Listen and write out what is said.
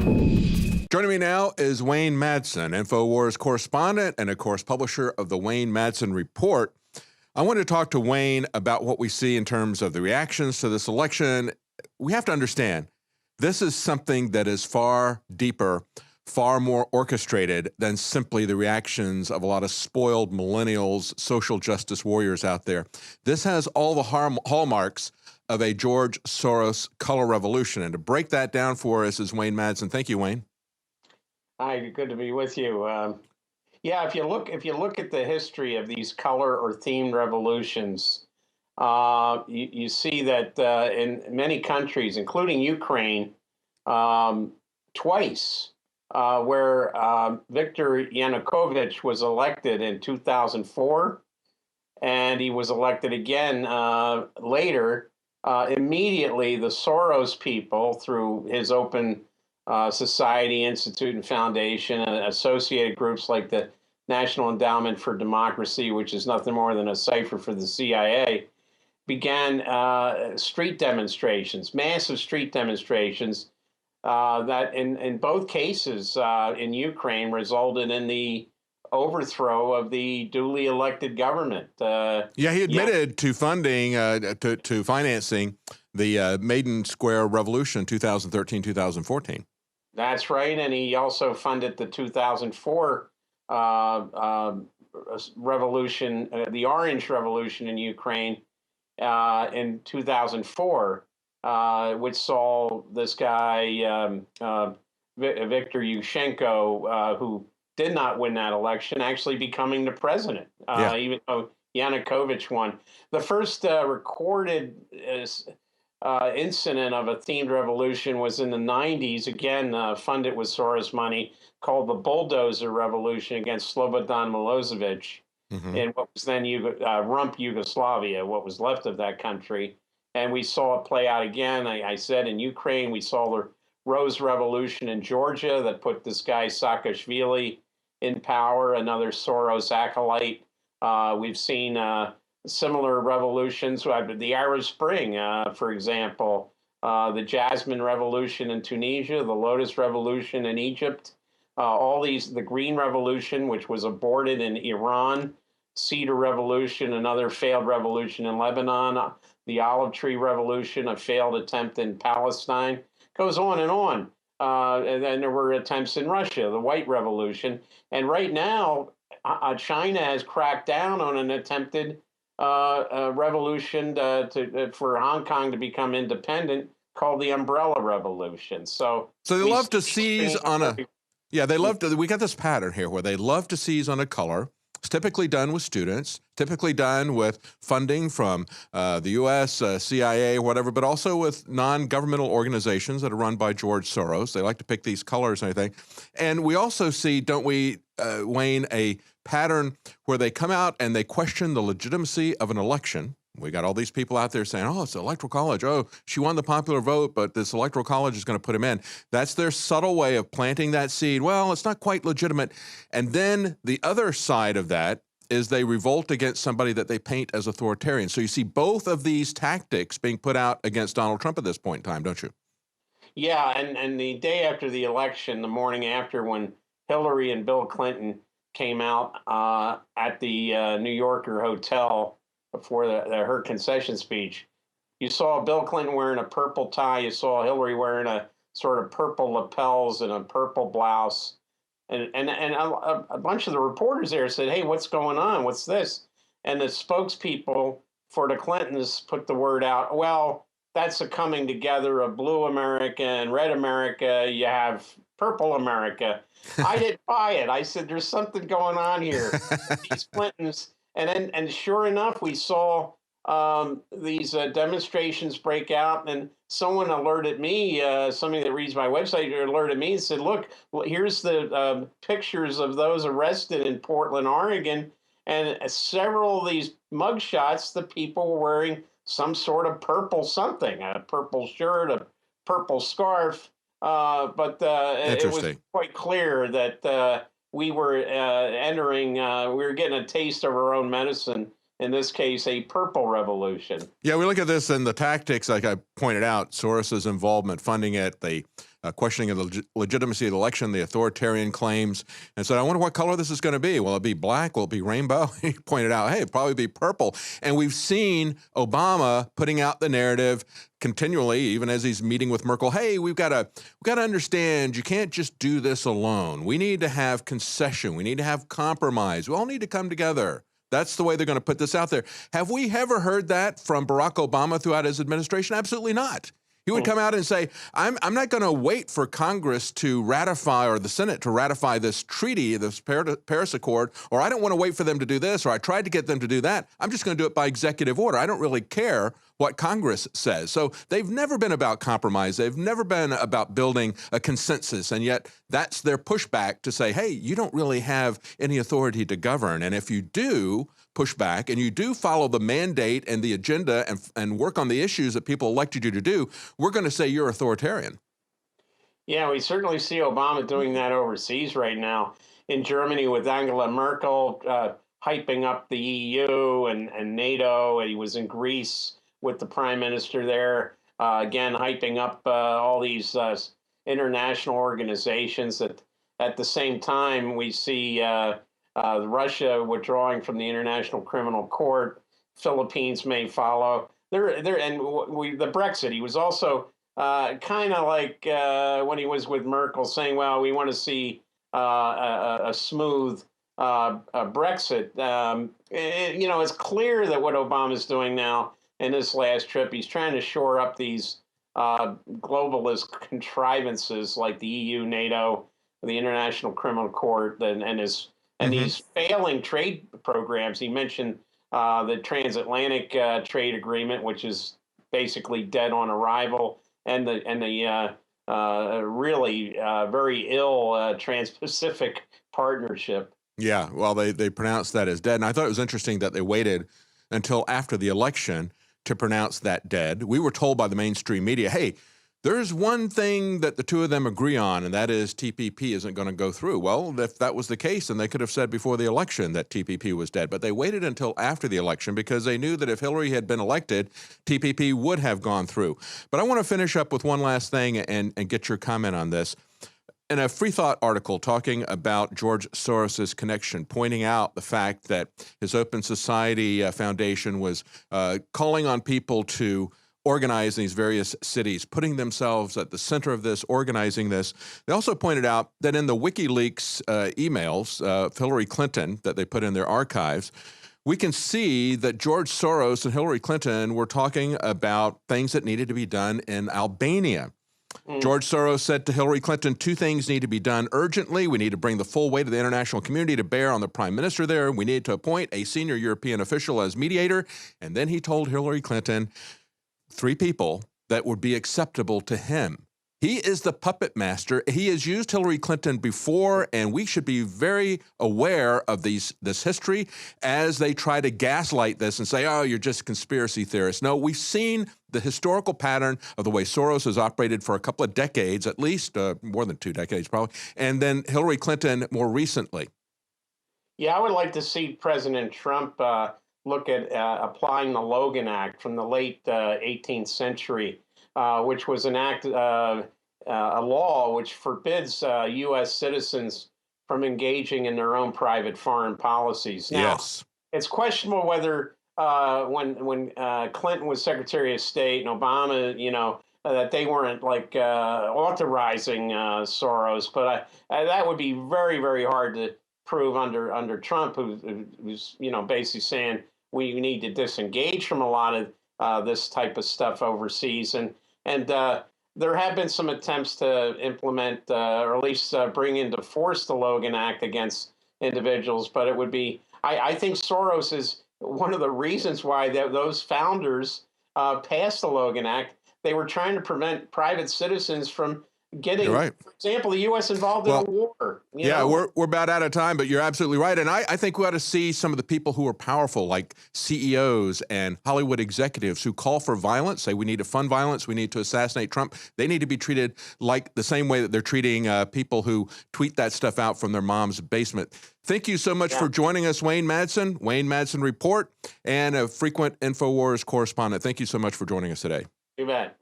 Joining me now is Wayne Madsen, InfoWars correspondent and, of course, publisher of the Wayne Madsen Report. I want to talk to Wayne about what we see in terms of the reactions to this election. We have to understand this is something that is far deeper, far more orchestrated than simply the reactions of a lot of spoiled millennials, social justice warriors out there. This has all the hallmarks of a George Soros color revolution. And to break that down for us is Wayne Madsen. Thank you, Wayne. Hi, good to be with you. Yeah, if you look at the history of these color or themed revolutions, you see that in many countries, including Ukraine, twice, where Viktor Yanukovych was elected in 2004, and he was elected again later. Immediately, the Soros people, through his Open Society Institute and Foundation, and associated groups like the National Endowment for Democracy, which is nothing more than a cipher for the CIA, began street demonstrations, massive street demonstrations that in both cases in Ukraine resulted in the overthrow of the duly elected government. He admitted to funding, to financing the Maidan Square Revolution 2013-2014. That's right, and he also funded the 2004 revolution, the Orange Revolution in Ukraine in 2004, which saw this guy, Viktor Yushchenko, who did not win that election, actually becoming the president, even though Yanukovych won. The first recorded incident of a themed revolution was in the 90s, again, funded with Soros money, called the Bulldozer Revolution against Slobodan Milosevic in what was then rump Yugoslavia, what was left of that country. And we saw it play out again. I said in Ukraine, we saw the Rose Revolution in Georgia that put this guy Saakashvili in power, another Soros acolyte. We've seen similar revolutions, the Arab Spring, for example, the Jasmine Revolution in Tunisia, the Lotus Revolution in Egypt, the Green Revolution, which was aborted in Iran, Cedar Revolution, another failed revolution in Lebanon, the Olive Tree Revolution, a failed attempt in Palestine, goes on and on. And then there were attempts in Russia, the White Revolution. And right now, China has cracked down on an attempted revolution for Hong Kong to become independent, called the Umbrella Revolution. So they love to seize on we got this pattern here where they love to seize on a color. It's typically done with students, typically done with funding from the U.S., CIA, whatever, but also with non-governmental organizations that are run by George Soros. They like to pick these colors and everything. And we also see, don't we, Wayne, a pattern where they come out and they question the legitimacy of an election. We got all these people out there saying, oh, it's the Electoral College. Oh, she won the popular vote, but this Electoral College is going to put him in. That's their subtle way of planting that seed. Well, it's not quite legitimate. And then the other side of that is they revolt against somebody that they paint as authoritarian. So you see both of these tactics being put out against Donald Trump at this point in time, don't you? Yeah, and the day after the election, the morning after, when Hillary and Bill Clinton came out at the New Yorker hotel before her concession speech, you saw Bill Clinton wearing a purple tie. You saw Hillary wearing a sort of purple lapels and a purple blouse. And a bunch of the reporters there said, hey, what's going on? What's this? And the spokespeople for the Clintons put the word out, well, that's a coming together of blue America and red America. You have purple America. I didn't buy it. I said, there's something going on here. These Clintons. And sure enough, we saw these demonstrations break out, and someone alerted me, somebody that reads my website alerted me and said, look, well, here's the pictures of those arrested in Portland, Oregon, and several of these mugshots, the people were wearing some sort of purple something, a purple shirt, a purple scarf, but it was quite clear that we were we were getting a taste of our own medicine in this case, a purple revolution. Yeah, we look at this and the tactics, like I pointed out, Soros's involvement, funding it, the questioning of the legitimacy of the election, the authoritarian claims, and said, I wonder what color this is going to be. Will it be black? Will it be rainbow? He pointed out, hey, it'll probably be purple. And we've seen Obama putting out the narrative continually, even as he's meeting with Merkel. Hey, we've got to understand you can't just do this alone. We need to have concession. We need to have compromise. We all need to come together. That's the way they're going to put this out there. Have we ever heard that from Barack Obama throughout his administration? Absolutely not. He would come out and say, I'm not going to wait for Congress to ratify or the Senate to ratify this treaty, this Paris Accord, or I don't want to wait for them to do this, or I tried to get them to do that. I'm just going to do it by executive order. I don't really care what Congress says. So they've never been about compromise. They've never been about building a consensus. And yet that's their pushback to say, hey, you don't really have any authority to govern. And if you do push back and you do follow the mandate and the agenda and work on the issues that people elected you to do, we're going to say you're authoritarian. Yeah, we certainly see Obama doing that overseas right now. In Germany with Angela Merkel hyping up the EU and NATO. And he was in Greece with the prime minister there, again, hyping up all these international organizations. That at the same time, we see Russia withdrawing from the International Criminal Court. Philippines may follow. The Brexit. He was also kind of like when he was with Merkel, saying, "Well, we want to see a smooth Brexit." It's clear that what Obama's doing now in this last trip, he's trying to shore up these globalist contrivances like the EU, NATO, the International Criminal Court, and these failing trade programs. He mentioned the transatlantic trade agreement, which is basically dead on arrival, and the really very ill Trans-Pacific Partnership. Yeah, well, they pronounced that as dead. And I thought it was interesting that they waited until after the election to pronounce that dead. We were told by the mainstream media, hey, there's one thing that the two of them agree on, and that is TPP isn't going to go through. Well, if that was the case, then they could have said before the election that TPP was dead. But they waited until after the election because they knew that if Hillary had been elected, TPP would have gone through. But I want to finish up with one last thing and get your comment on this. In a Free Thought article talking about George Soros's connection, pointing out the fact that his Open Society Foundation was calling on people to organize these various cities, putting themselves at the center of this, organizing this. They also pointed out that in the WikiLeaks emails of Hillary Clinton that they put in their archives, we can see that George Soros and Hillary Clinton were talking about things that needed to be done in Albania. George Soros said to Hillary Clinton, two things need to be done urgently. We need to bring the full weight of the international community to bear on the prime minister there. We need to appoint a senior European official as mediator. And then he told Hillary Clinton three people that would be acceptable to him. He is the puppet master. He has used Hillary Clinton before, and we should be very aware of this history as they try to gaslight this and say, oh, you're just conspiracy theorists. No, we've seen the historical pattern of the way Soros has operated for a couple of decades, at least more than 2 decades probably, and then Hillary Clinton more recently. Yeah, I would like to see President Trump look at applying the Logan Act from the late 18th century, which was an act, a law which forbids U.S. citizens from engaging in their own private foreign policies. Now, yes, it's questionable whether when Clinton was Secretary of State and Obama, that they weren't like authorizing Soros, but that would be very, very hard to prove under Trump, who's basically saying we need to disengage from a lot of this type of stuff overseas, and there have been some attempts to implement or at least bring into force the Logan Act against individuals, but it would be I think Soros is one of the reasons why those founders passed the Logan Act. They were trying to prevent private citizens from getting, You're right. for example, the U.S. involved in a war. You Yeah, know? we're about out of time, but you're absolutely right. And I think we ought to see some of the people who are powerful, like CEOs and Hollywood executives who call for violence, say we need to fund violence, we need to assassinate Trump. They need to be treated like the same way that they're treating people who tweet that stuff out from their mom's basement. Thank you so much for joining us, Wayne Madsen, Wayne Madsen Report, and a frequent InfoWars correspondent. Thank you so much for joining us today. You bet.